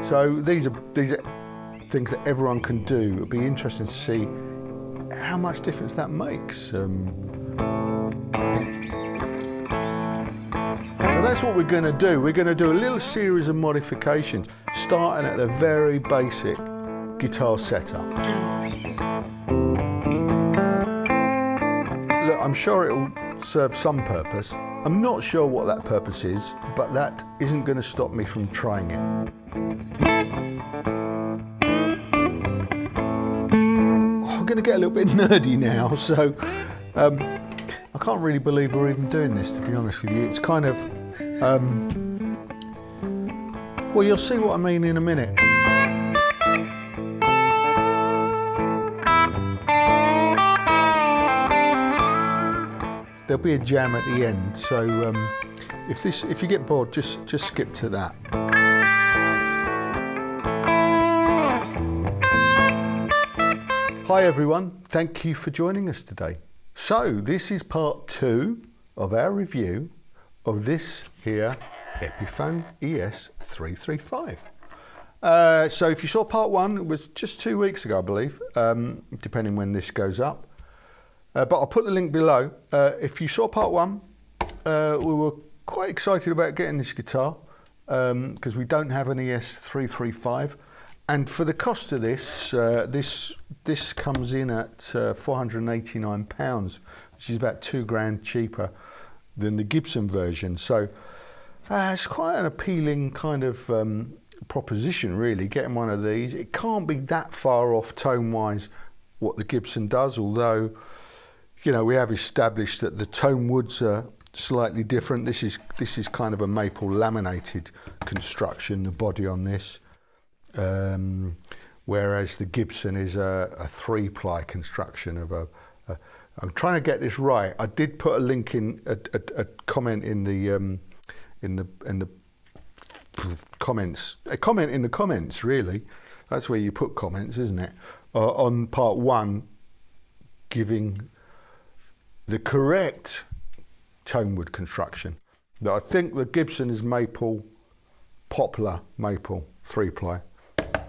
So these are things that everyone can do. It'll be interesting to see how much difference that makes. So that's what we're going to do. We're going to do a little series of modifications, starting at the very basic guitar setup. Look, I'm sure it'll serve some purpose. I'm not sure what that purpose is, but that isn't going to stop me from trying it. We're going to get a little bit nerdy now, so I can't really believe we're even doing this, to be honest with you. It's kind of, well, you'll see what I mean in a minute. There'll be a jam at the end, so if you get bored, just skip to that. Hi everyone, thank you for joining us today. So this is part 2 of our review of this here Epiphone ES-335. So if you saw part 1, it was just 2 weeks ago, I believe, depending when this goes up. But I'll put the link below. If you saw part 1, we were quite excited about getting this guitar because we don't have an ES-335. And for the cost of this, this comes in at £489, which is about £2 cheaper than the Gibson version. So it's quite an appealing kind of proposition, really, getting one of these. It can't be that far off tone-wise what the Gibson does, although, you know, we have established that the tone woods are slightly different. This is kind of a maple laminated construction, the body on this. Whereas the Gibson is a 3-ply construction of a. I'm trying to get this right. I did put a link in a comment in the comments. A comment in the comments, really. That's where you put comments, isn't it? On part 1, giving the correct tone wood construction. That I think the Gibson is maple, poplar maple 3-ply.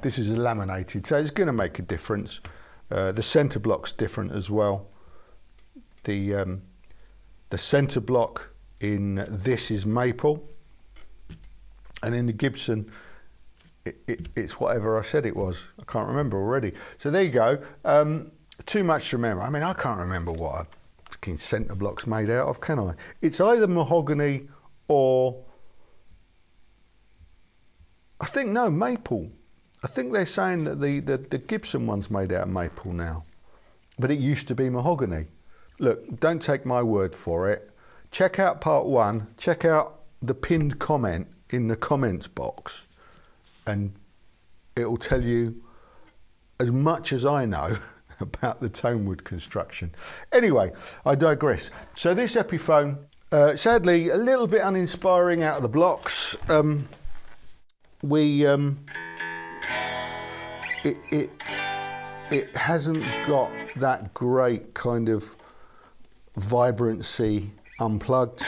This is laminated, so it's going to make a difference. The centre block's different as well. The centre block in this is maple, and in the Gibson, it's whatever I said it was. I can't remember already. So there you go. Too much to remember. I mean, I can't remember what a centre block's made out of, can I? It's either mahogany or, I think, no, maple. I think they're saying that the Gibson one's made out of maple now, but it used to be mahogany. Look, don't take my word for it. Check out part 1, check out the pinned comment in the comments box, and it'll tell you as much as I know about the tone wood construction. Anyway, I digress. So this Epiphone, sadly, a little bit uninspiring out of the blocks. It hasn't got that great kind of vibrancy unplugged,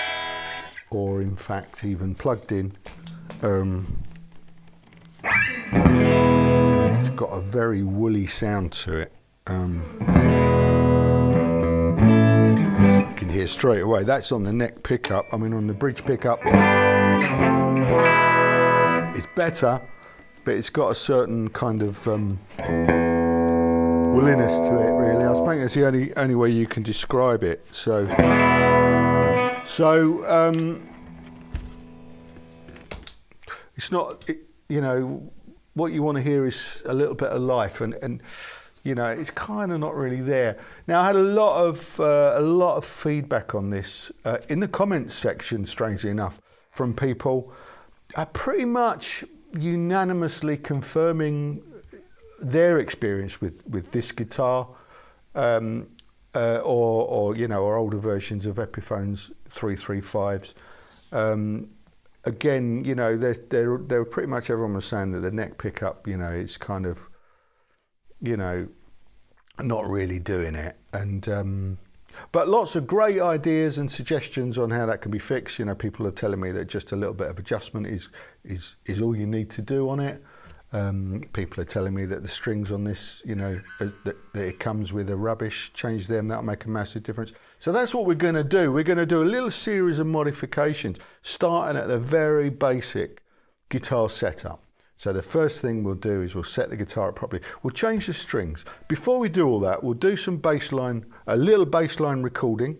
or in fact even plugged in. It's got a very woolly sound to it. You can hear straight away. That's on the neck pickup. I mean, on the bridge pickup, it's better, but it's got a certain kind of wooliness to it, really. I think that's the only way you can describe it. So it's not, you know, what you want to hear is a little bit of life, and you know, it's kind of not really there. Now, I had a lot of feedback on this in the comments section, strangely enough, from people pretty much unanimously confirming their experience with this guitar, or you know, or older versions of Epiphones 335s. Again, you know, there pretty much everyone was saying that the neck pickup, you know, it's kind of, you know, not really doing it, and but lots of great ideas and suggestions on how that can be fixed. You know, people are telling me that just a little bit of adjustment is all you need to do on it. People are telling me that the strings on this, you know, that it comes with are rubbish. Change them, that'll make a massive difference. So that's what we're going to do. We're going to do a little series of modifications, starting at the very basic guitar setup. So the first thing we'll do is we'll set the guitar up properly. We'll change the strings. Before we do all that, we'll do some bassline, a little bassline recording,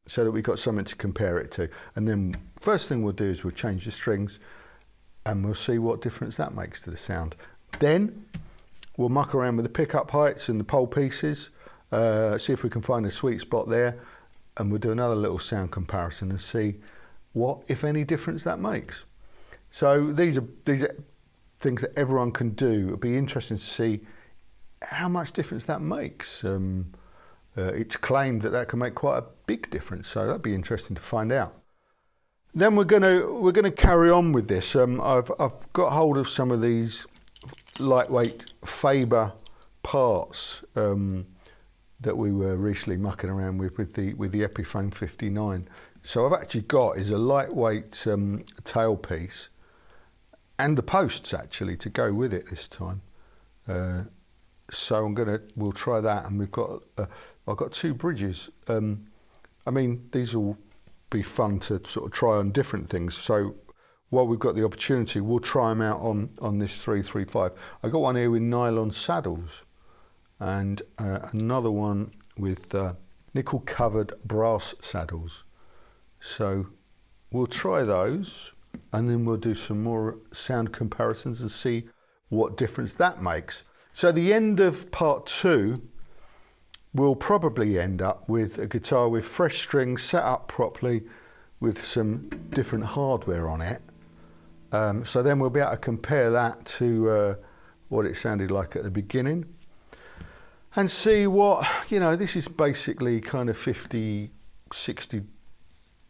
so that we've got something to compare it to. And then first thing we'll do is we'll change the strings, and we'll see what difference that makes to the sound. Then we'll muck around with the pickup heights and the pole pieces, see if we can find a sweet spot there, and we'll do another little sound comparison and see what, if any, difference that makes. So these are things that everyone can do. It'll be interesting to see how much difference that makes. It's claimed that can make quite a big difference, so that'd be interesting to find out. Then we're gonna carry on with this. I've got hold of some of these lightweight Faber parts that we were recently mucking around with the Epiphone 59. So I've actually got is a lightweight tailpiece and the posts actually to go with it this time. So we'll try that, and I've got two bridges. I mean, these will be fun to sort of try on different things. So while we've got the opportunity, we'll try them out on this 335. I got one here with nylon saddles, and another one with nickel covered brass saddles. So we'll try those, and then we'll do some more sound comparisons and see what difference that makes. So the end of part 2, we'll probably end up with a guitar with fresh strings set up properly with some different hardware on it. So then we'll be able to compare that to what it sounded like at the beginning and see what, you know, this is basically kind of 50, 60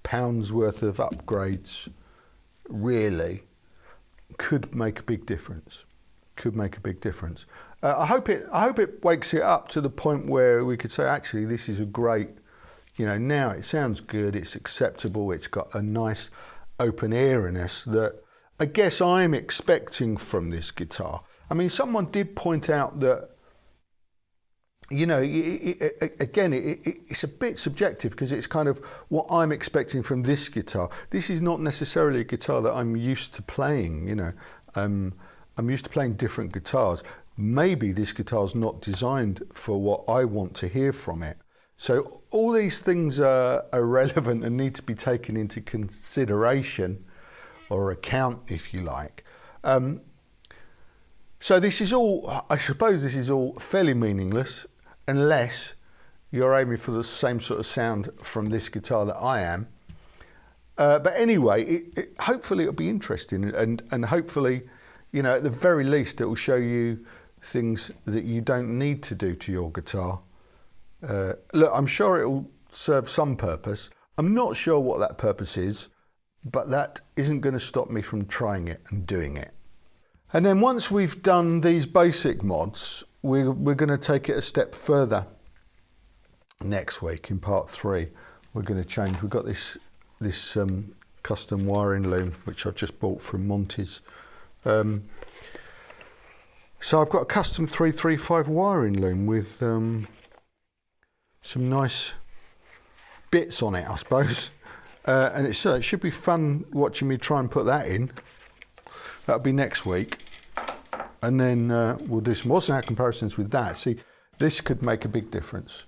pounds worth of upgrades, really, could make a big difference. Could make a big difference. I hope it wakes it up to the point where we could say, actually, this is a great, you know, now it sounds good, it's acceptable, it's got a nice open airiness that I guess I'm expecting from this guitar. I mean, someone did point out that, you know, it's a bit subjective because it's kind of what I'm expecting from this guitar. This is not necessarily a guitar that I'm used to playing, you know. I'm used to playing different guitars. Maybe this guitar's not designed for what I want to hear from it. So all these things are relevant and need to be taken into consideration, or account, if you like. So this is all, I suppose this is all fairly meaningless unless you're aiming for the same sort of sound from this guitar that I am. But anyway, hopefully it'll be interesting, and hopefully, you know, at the very least, it will show you things that you don't need to do to your guitar. Look, I'm sure it will serve some purpose. I'm not sure what that purpose is, but that isn't going to stop me from trying it and doing it. And then once we've done these basic mods, we're going to take it a step further. Next week in part 3, we're going to change. We've got this custom wiring loom, which I've just bought from Monty's. So I've got a custom 335 wiring loom with some nice bits on it, I suppose. And it should be fun watching me try and put that in. That'll be next week. And then we'll do some more sound comparisons with that. See, this could make a big difference.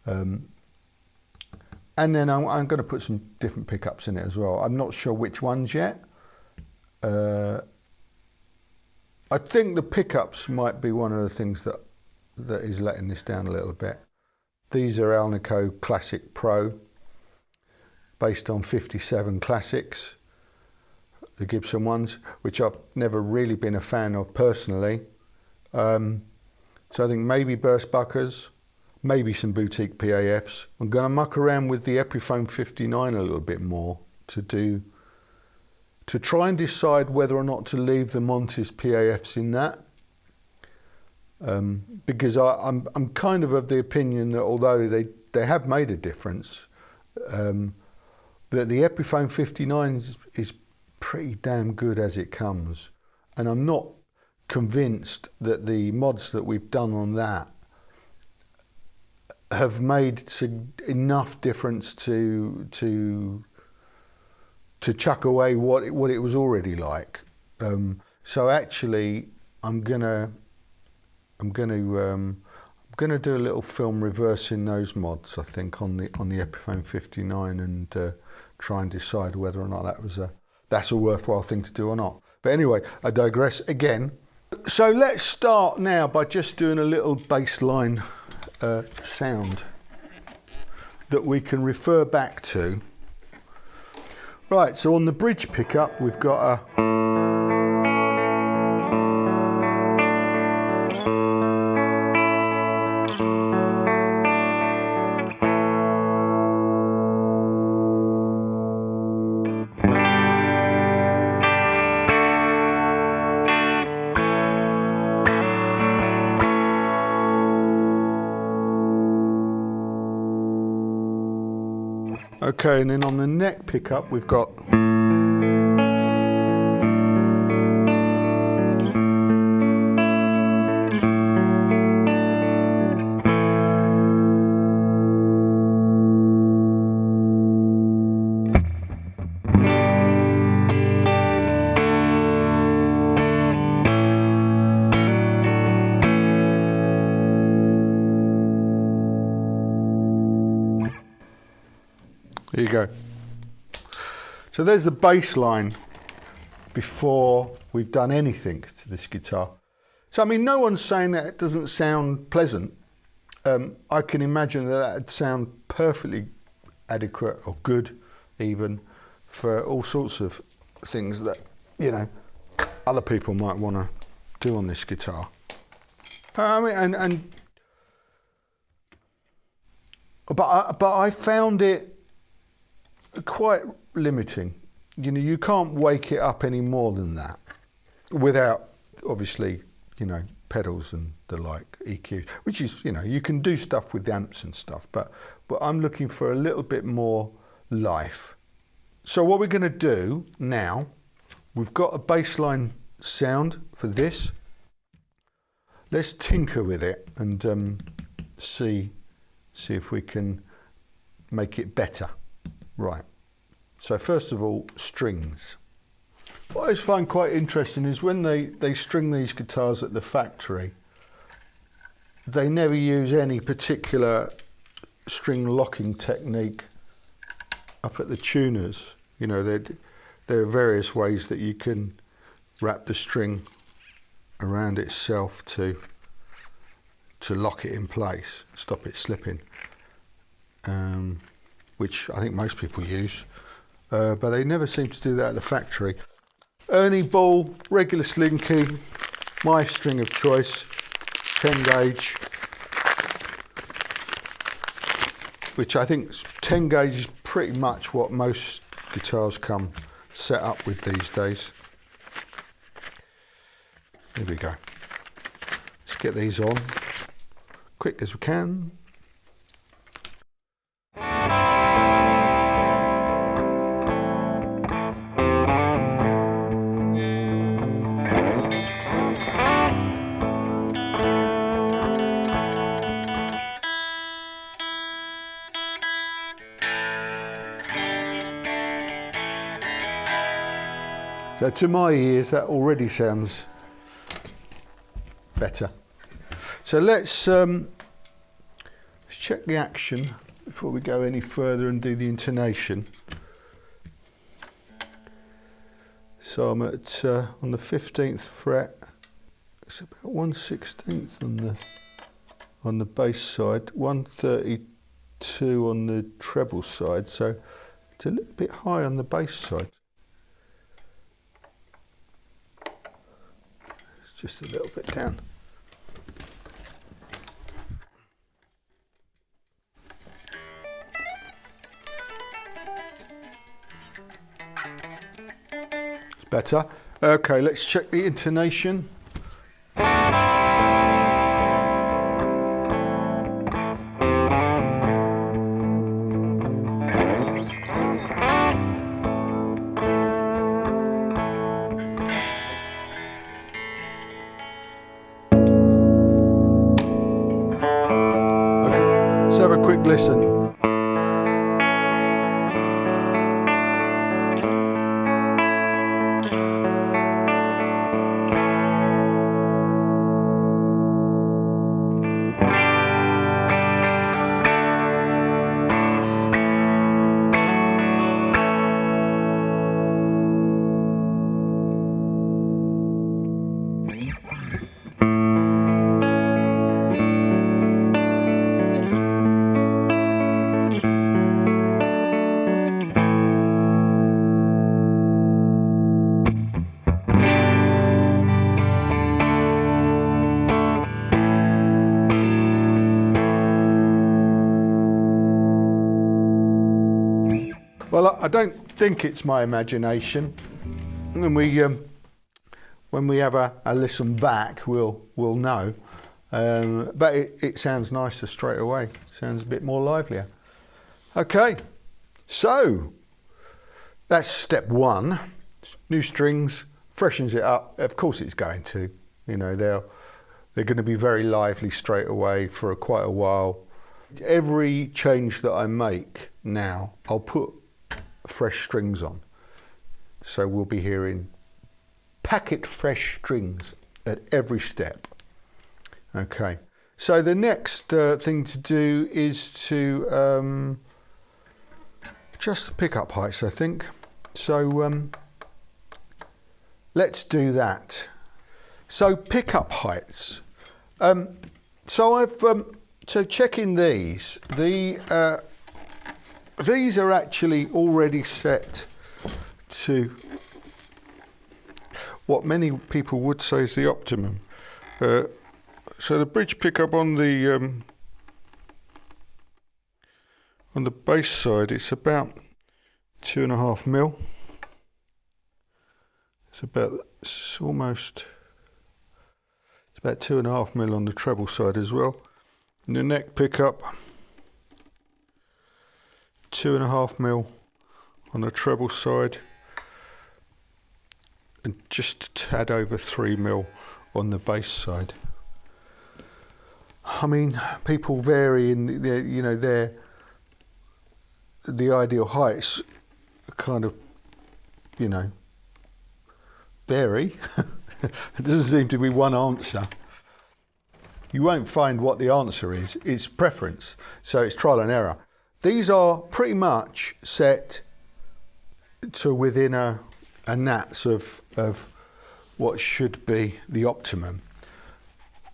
And then I'm going to put some different pickups in it as well. I'm not sure which ones yet. I think the pickups might be one of the things that is letting this down a little bit. These are Alnico Classic Pro, based on 57 classics, the Gibson ones, which I've never really been a fan of personally. So I think maybe burst buckers, maybe some boutique PAFs. I'm going to muck around with the Epiphone 59 a little bit more to try and decide whether or not to leave the Monty's PAFs in that. Because I'm kind of the opinion that although they have made a difference, that the Epiphone 59 is pretty damn good as it comes. And I'm not convinced that the mods that we've done on that have made enough difference to chuck away what it was already like. So actually, I'm gonna do a little film reversing those mods, I think, on the Epiphone 59, and try and decide whether or not that's a worthwhile thing to do or not. But anyway, I digress again. So let's start now by just doing a little bass line sound that we can refer back to. Right, so on the bridge pickup, we've got a okay, and then on the neck pickup we've got there you go. So there's the bass line before we've done anything to this guitar. So I mean, no one's saying that it doesn't sound pleasant. I can imagine that that'd sound perfectly adequate or good even for all sorts of things that, you know, other people might want to do on this guitar. I mean, but I found it quite limiting. You know, you can't wake it up any more than that without, obviously, you know, pedals and the like, EQ, which is, you know, you can do stuff with amps and stuff, but I'm looking for a little bit more life. So what we're going to do now, we've got a bass line sound for this. Let's tinker with it and see if we can make it better. Right, so first of all, strings. What I always find quite interesting is when they string these guitars at the factory, they never use any particular string locking technique up at the tuners. You know, there are various ways that you can wrap the string around itself to lock it in place, stop it slipping. Which I think most people use, but they never seem to do that at the factory. Ernie Ball, regular slinky, my string of choice, 10 gauge, which I think 10 gauge is pretty much what most guitars come set up with these days. There we go. Let's get these on, quick as we can. So to my ears, that already sounds better. So let's check the action before we go any further and do the intonation. So I'm at on the 15th fret. It's about 1/16 on the bass side, 132 on the treble side. So it's a little bit high on the bass side. Just a little bit down. It's better. Okay, let's check the intonation. quick listen. Well, I don't think it's my imagination. And when we have a listen back, we'll know. But it sounds nicer straight away. Sounds a bit more livelier. Okay, so that's step one. New strings, freshens it up. Of course, it's going to. You know, they're going to be very lively straight away for quite a while. Every change that I make now, I'll put fresh strings on. So we'll be hearing packet fresh strings at every step. Okay, so the next thing to do is to adjust the pickup heights, I think. So let's do that. So pickup heights. So checking these. These are actually already set to what many people would say is the optimum. So the bridge pickup on the bass side, it's about 2.5 mil. It's about 2.5 mil on the treble side as well. And the neck pickup, 2.5 mil on the treble side, and just a tad over 3 mil on the bass side. I mean, people vary in their, you know, the ideal heights kind of, you know, vary. It doesn't seem to be one answer. You won't find what the answer is. It's preference, so it's trial and error. These are pretty much set to within a nats of what should be the optimum.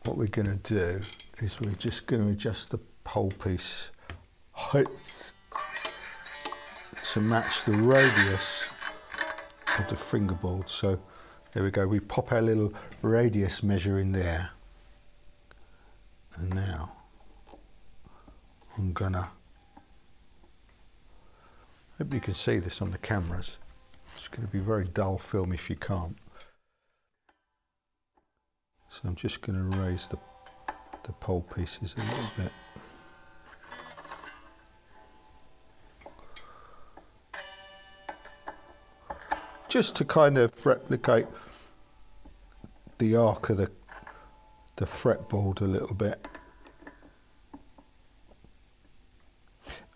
What we're going to do is we're just going to adjust the polepiece heights to match the radius of the fingerboard. So there we go, we pop our little radius measure in there. And now I'm gonna, hope you can see this on the cameras. It's going to be very dull film if you can't. So I'm just going to raise the pole pieces a little bit. Just to kind of replicate the arc of the fretboard a little bit.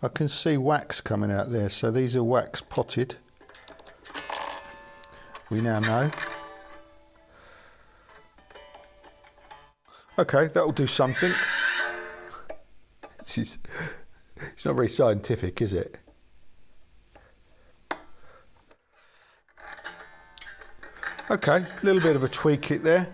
I can see wax coming out there, so these are wax potted. We now know. Okay, that'll do something. It's not very scientific, is it? Okay, a little bit of a tweak it there.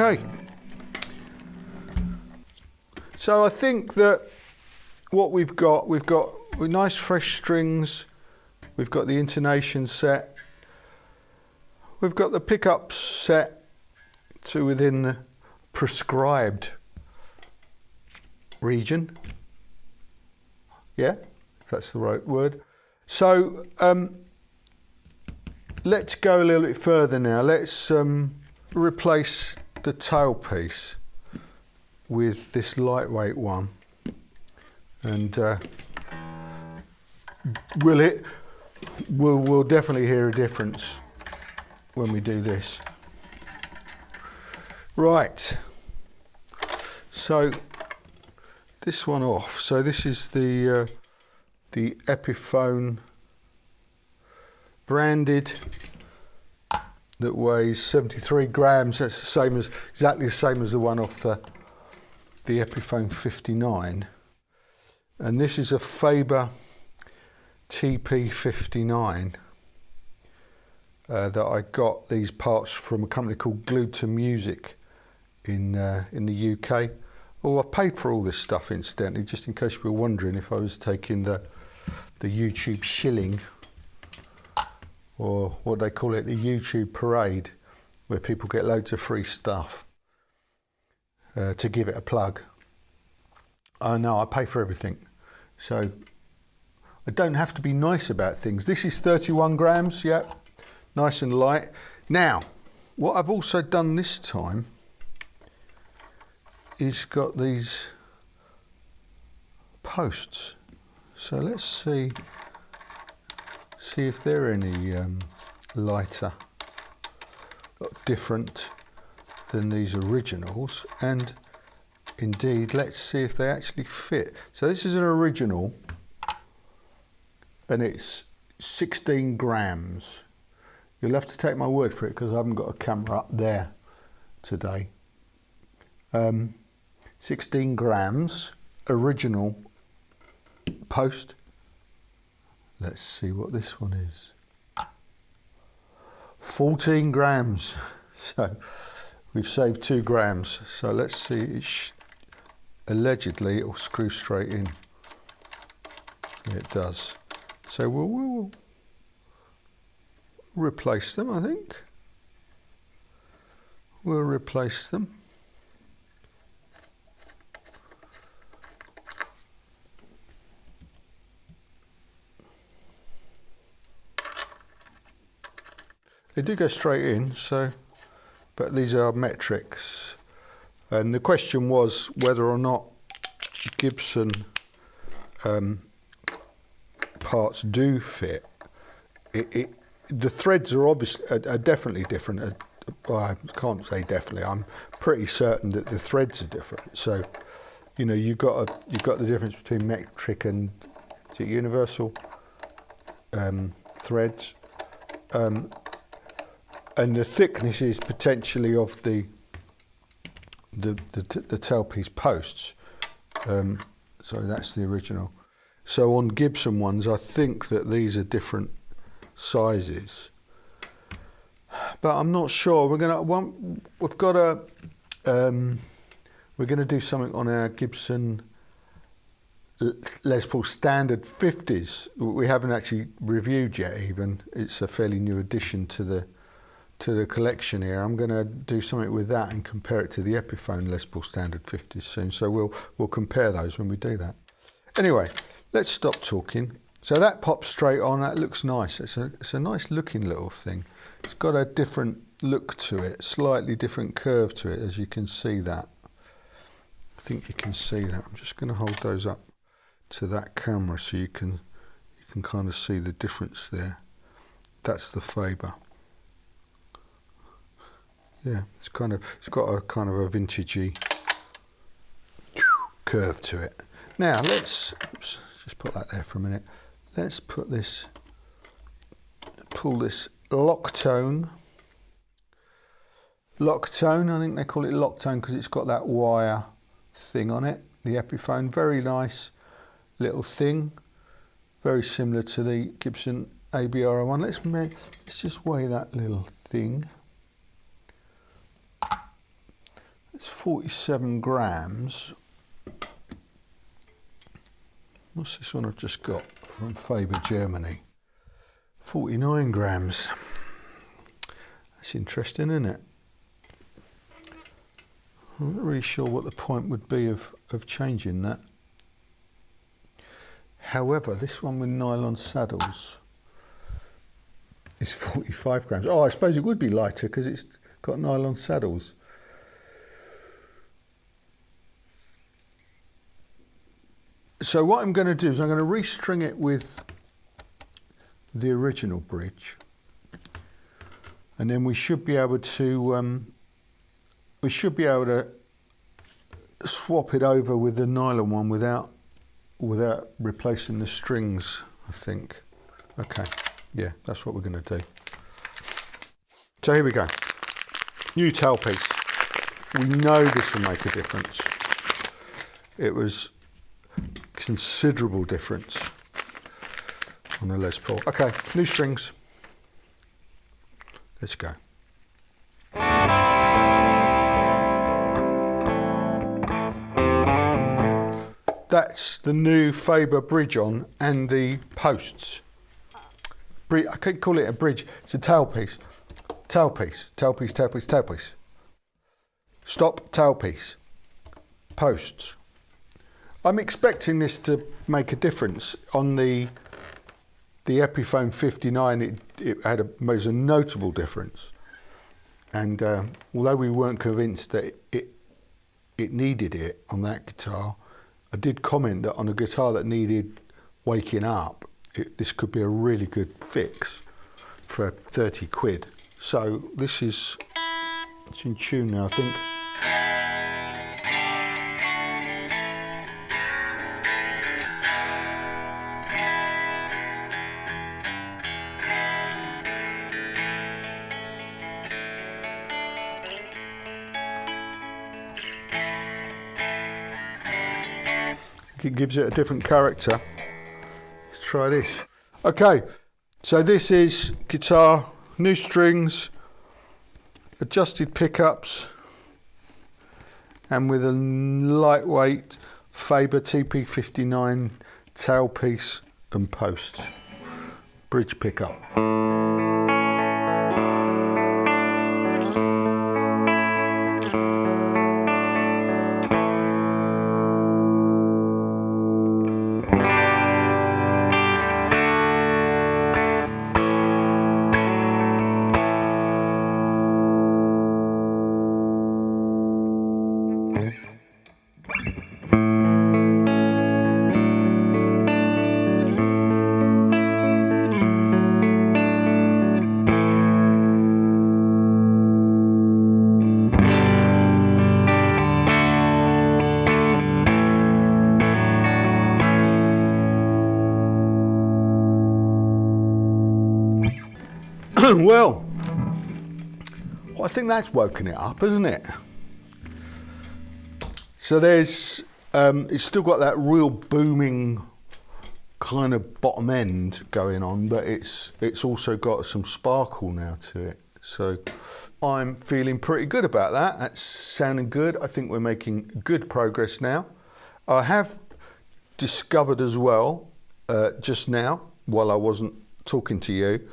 Okay, so I think that what we've got nice fresh strings. We've got the intonation set. We've got the pickups set to within the prescribed region. Yeah, if that's the right word. So let's go a little bit further now. Let's replace the tailpiece with this lightweight one, and we'll definitely hear a difference when we do this. Right, so this one off. So this is the Epiphone branded, that weighs 73 grams. That's the same as, exactly the same as the one off the Epiphone 59. And this is a Faber TP59 that I got these parts from a company called Glued to Music in the UK. Oh, I paid for all this stuff, incidentally, just in case you were wondering if I was taking the YouTube shilling, or what they call it, the YouTube parade, where people get loads of free stuff to give it a plug. Oh no, I pay for everything. So I don't have to be nice about things. This is 31 grams, yeah, nice and light. Now, what I've also done this time is got these posts. So let's see if they're any lighter, different than these originals, and indeed let's see if they actually fit. So this is an original and it's 16 grams. You'll have to take my word for it because I haven't got a camera up there today. 16 grams original post. Let's see what this one is. 14 grams. So we've saved 2 grams. So let's see, allegedly it'll screw straight in. It does. So we'll replace them, I think. We'll replace them. They do go straight in, so, but these are metrics. And the question was whether or not Gibson parts do fit. The threads are obviously are definitely different. Well, I can't say definitely. I'm pretty certain that the threads are different. So, you know, you've got the difference between metric and, is it universal threads, and the thickness is potentially of the tailpiece posts. So that's the original. So on Gibson ones, I think that these are different sizes, but I'm not sure. We're gonna do something on our Gibson Les Paul standard 50s. We haven't actually reviewed yet. Even it's a fairly new addition to the collection here. I'm going to do something with that and compare it to the Epiphone Les Paul standard 50s soon. So we'll compare those when we do that. Anyway, let's stop talking. So that pops straight on. That looks nice. It's a nice looking little thing. It's got a different look to it, slightly different curve to it, as you can see that. I think you can see that. I'm just going to hold those up to that camera so you can kind of see the difference there. That's the Faber. Yeah, it's got a kind of a vintagey curve to it. Now let's just put that there for a minute. Let's pull this lock tone. Lock tone, I think they call it lock tone because it's got that wire thing on it. The Epiphone, very nice little thing, very similar to the Gibson ABR01. Let's just weigh that little thing. It's 47 grams. What's this one I've just got from Faber, Germany? 49 grams. That's interesting, isn't it? I'm not really sure what the point would be of changing that. However, this one with nylon saddles is 45 grams. Oh, I suppose it would be lighter because it's got nylon saddles. So what I'm going to do is I'm going to restring it with the original bridge, and then we should be able to swap it over with the nylon one without replacing the strings, I think. Okay, yeah, that's what we're going to do. So here we go. New tailpiece. We know this will make a difference. It was considerable difference on the Les Paul. Okay, new strings. Let's go. That's the new Faber bridge on and the posts. I can't call it a bridge, it's a tailpiece. Tailpiece, tailpiece, tailpiece, tailpiece. Stop, tailpiece. Posts. I'm expecting this to make a difference. On the Epiphone 59, it was a notable difference. And although we weren't convinced that it needed it on that guitar, I did comment that on a guitar that needed waking up, this could be a really good fix for 30 quid. So it's in tune now, I think. It gives it a different character. Let's try this. Okay, so this is guitar, new strings, adjusted pickups, and with a lightweight Faber TP59 tailpiece and posts. Bridge pickup. Well, I think that's woken it up, hasn't it? So there's, it's still got that real booming kind of bottom end going on, but it's also got some sparkle now to it. So I'm feeling pretty good about that. That's sounding good. I think we're making good progress now. I have discovered as well, just now, while I wasn't talking to you,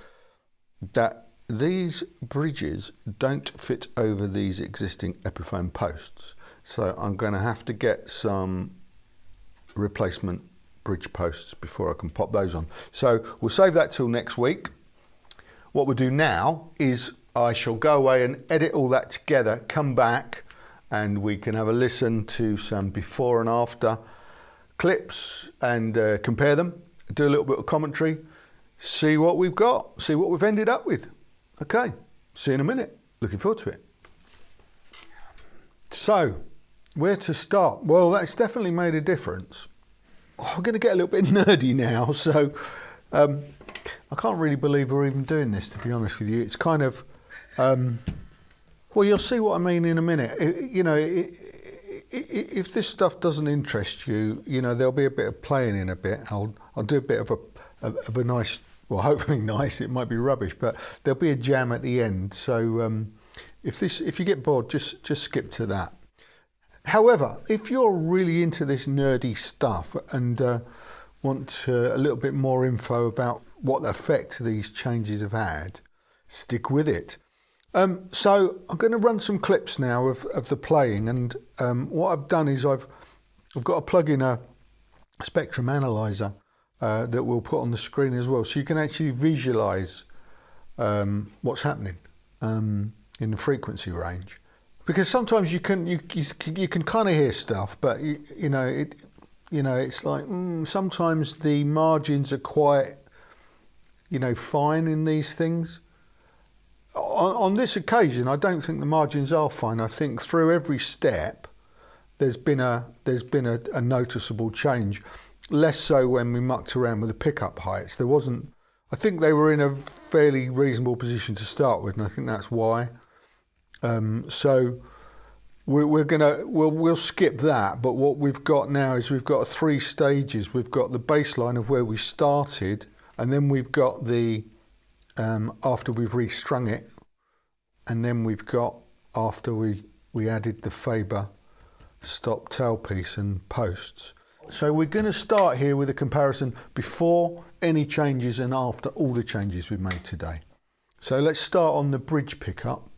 that these bridges don't fit over these existing Epiphone posts. So I'm going to have to get some replacement bridge posts before I can pop those on. So we'll save that till next week. What we'll do now is I shall go away and edit all that together, come back, and we can have a listen to some before and after clips and compare them, do a little bit of commentary, see what we've got, see what we've ended up with. Okay, see you in a minute. Looking forward to it. So, where to start? Well, that's definitely made a difference. I'm going to get a little bit nerdy now, so I can't really believe we're even doing this, to be honest with you. It's kind of, well, you'll see what I mean in a minute. If this stuff doesn't interest you, there'll be a bit of playing in a bit. I'll do a bit of a nice, well, hopefully nice, it might be rubbish, but there'll be a jam at the end. So if you get bored, just skip to that. However, if you're really into this nerdy stuff and want a little bit more info about what effect these changes have had, stick with it. So I'm going to run some clips now of the playing, and what I've done is I've got to plug in a spectrum analyzer that we'll put on the screen as well, so you can actually visualize what's happening in the frequency range. Because sometimes you can kind of hear stuff, but it's like sometimes the margins are quite fine in these things. On this occasion, I don't think the margins are fine. I think through every step there's been a noticeable change. Less so when we mucked around with the pickup heights. There wasn't. I think they were in a fairly reasonable position to start with, and I think that's why. So we'll skip that. But what we've got now is we've got 3 stages. We've got the baseline of where we started, and then we've got the after we've restrung it, and then we've got after we added the Faber stop tailpiece and posts. So we're going to start here with a comparison before any changes and after all the changes we've made today. So let's start on the bridge pickup.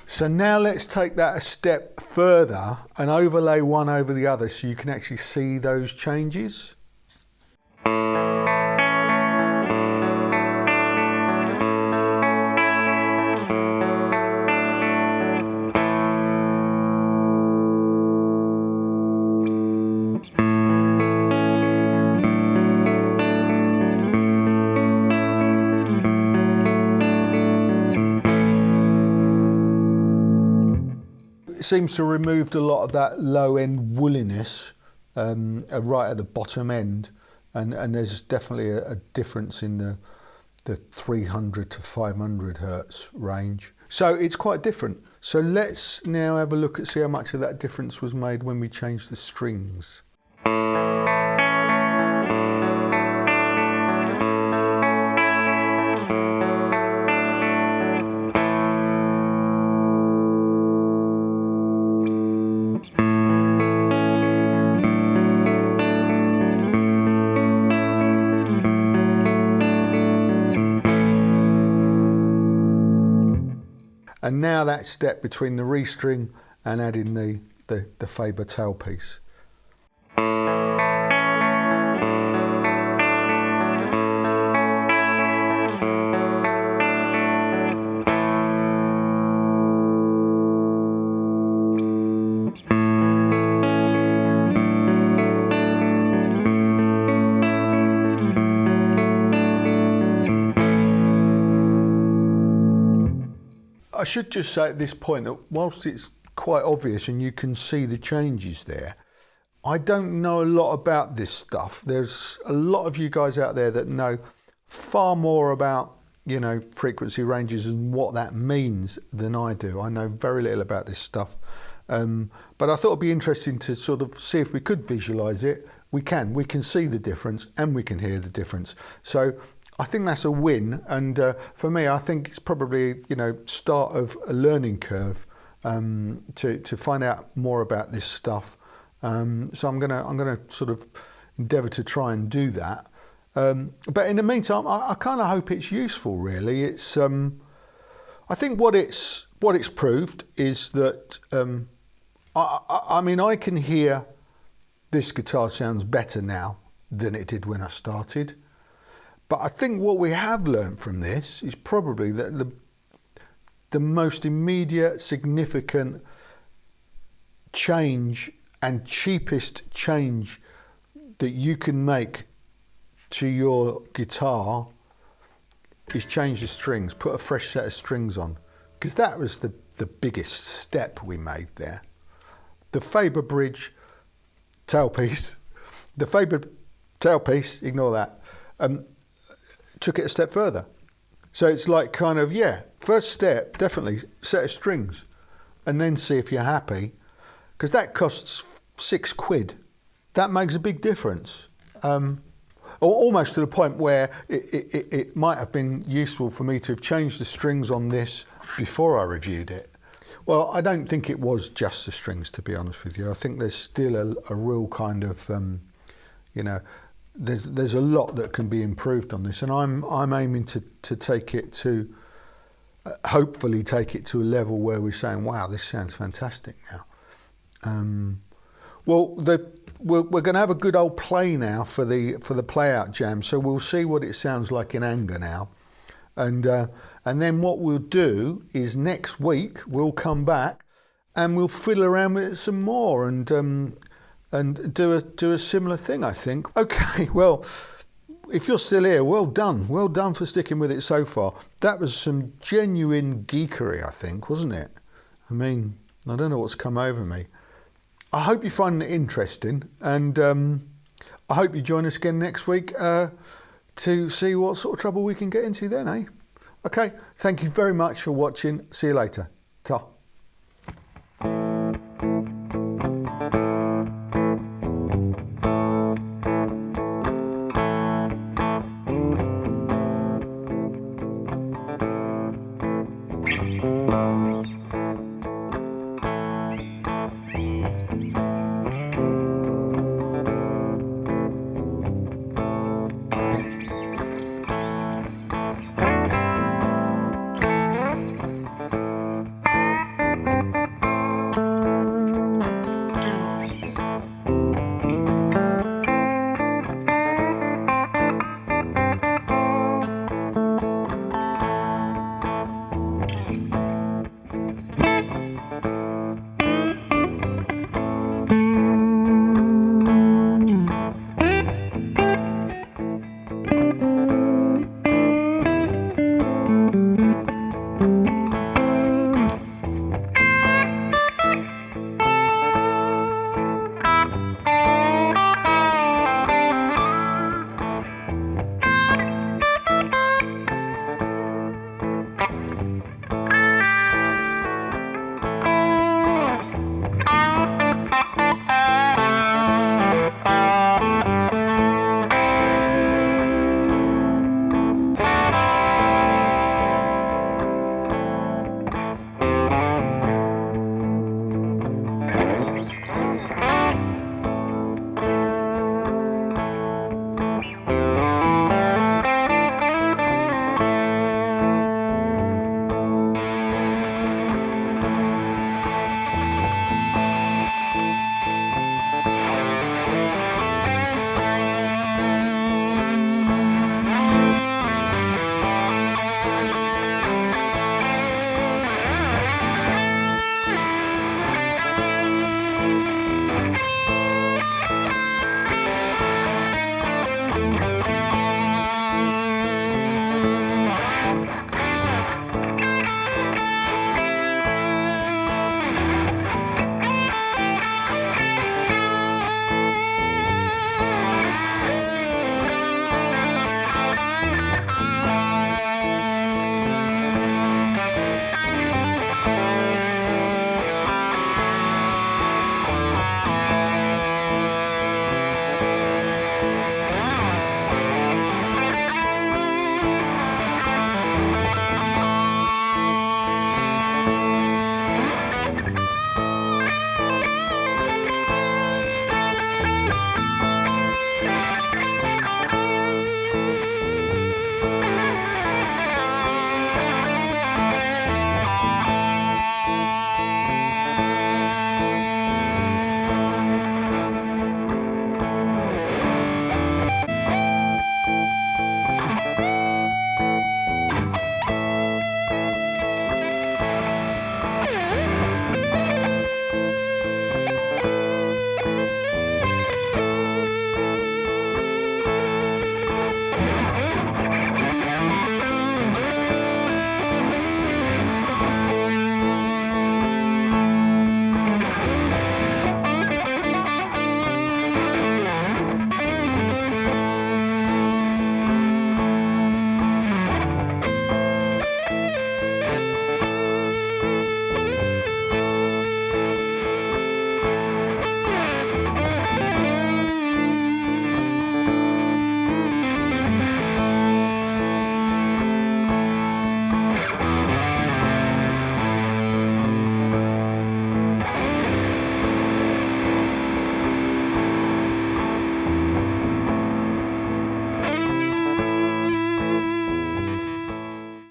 So now let's take that a step further and overlay one over the other so you can actually see those changes. It seems to have removed a lot of that low end wooliness right at the bottom end, and there's definitely a difference in the 300 to 500 hertz range. So it's quite different. So let's now have a look at see how much of that difference was made when we changed the strings. And now that step between the restring and adding the Faber tailpiece. I should just say at this point that whilst it's quite obvious and you can see the changes there, I don't know a lot about this stuff. There's a lot of you guys out there that know far more about, frequency ranges and what that means than I do. I know very little about this stuff. But I thought it'd be interesting to sort of see if we could visualize it. We can see the difference and we can hear the difference. So I think that's a win, and for me, I think it's probably start of a learning curve to find out more about this stuff. So I'm gonna sort of endeavour to try and do that. But in the meantime, I kind of hope it's useful. Really, it's I think what it's proved is that I mean I can hear this guitar sounds better now than it did when I started. But I think what we have learned from this is probably that the most immediate, significant change and cheapest change that you can make to your guitar is change the strings, put a fresh set of strings on, because that was the biggest step we made there. The Faber Bridge tailpiece, ignore that, took it a step further. So it's like kind of, yeah, first step, definitely set of strings, and then see if you're happy, because that costs £6. That makes a big difference. Almost to the point where it might have been useful for me to have changed the strings on this before I reviewed it. Well, I don't think it was just the strings, to be honest with you. I think there's still a real kind of, you know, there's a lot that can be improved on this, and I'm aiming to take it to, hopefully take it to a level where we're saying, wow, this sounds fantastic now. Well, we're going to have a good old play now for the play out jam, so we'll see what it sounds like in anger now, and then what we'll do is next week we'll come back and we'll fiddle around with it some more and do a similar thing, I think. Okay, well, if you're still here, well done for sticking with it so far. That was some genuine geekery, I think, wasn't it? I mean, I don't know what's come over me. I hope you find it interesting, and I hope you join us again next week to see what sort of trouble we can get into then, eh? Okay, thank you very much for watching. See you later.